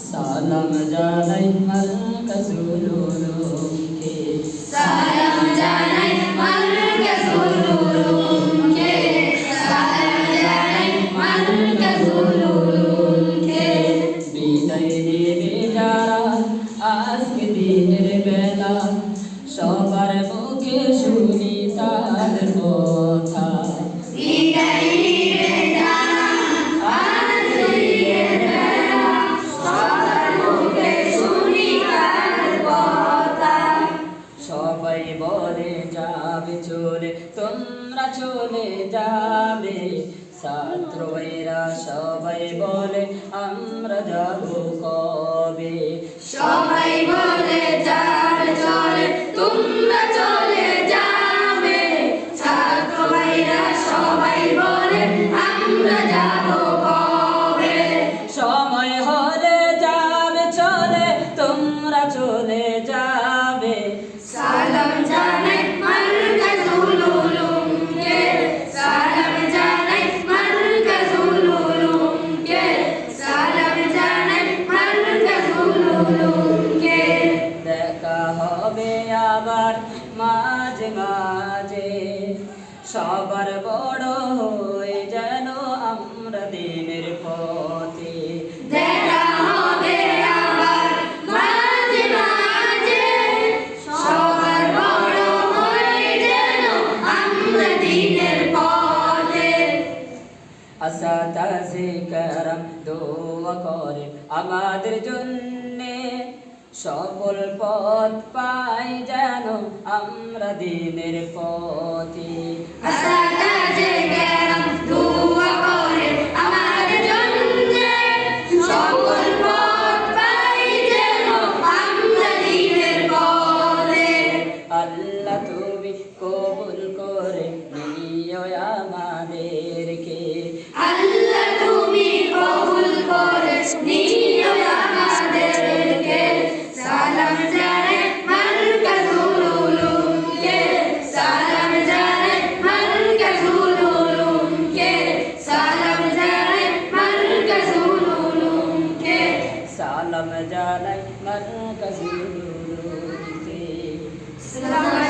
সালাম জানাই মার্কাজুল উলুমকে সালাম জানাই মার্কাজুল উলুমকে সালাম জানাই মার্কাজুল উলুমকে বিদায় নেবে যারা আজকে দিনের বেলা সবার মুখে শুনি তার কথা বিদায় নিবে যারা আজকে দিনের বেলা সবার মুখে শুনি তার কথা সবাই বলে যাবে চলে তোমরা চলে যাবে ছাত্ররা সবাই বলে আমরা যাব কবে সবাই বলে যাবে চলে তোমরা চলে যাবে ছাত্র ভাইরা সবাই বলে আমরা যাব কবে সময় হলে যাবে চলে তোমরা চলে যাবে সালাম জানাই মার্কাজুল উলুমকে সালাম জানাই মার্কাজুল উলুমকে সালাম জানাই মার্কাজুল উলুমকে দেখা হবে আবার মাঝে মাঝে সবার বড় হয়ে যেন আমরা দিনের পথে দেখা হবে আবার মাঝে মাঝে সবার বড় হয়ে যেন আমরা দিনের পথে আসাতাজে করম দোয়া করে আমাদের জন্যে সকল পথ পাই যেন আমরা দিনের পথে আসাতাজে কেরাম দোয়া করে আমাদের জন্যে সকল পথ পাই যেন আমরা দিনের পথে আল্লাহ তুমি কবুল করে নিও আমাদেরকে আল্লাহ তুমি কবুল করে নিও আমাদেরকে সালাম জানাই মার্কাজুল উলুমকে সালাম জানাই মার্কাজুল উলুমকে সালাম জানাই মার্কাজুল উলুমকে সালাম জানাই মার্কাজুল উলুমকে সালাম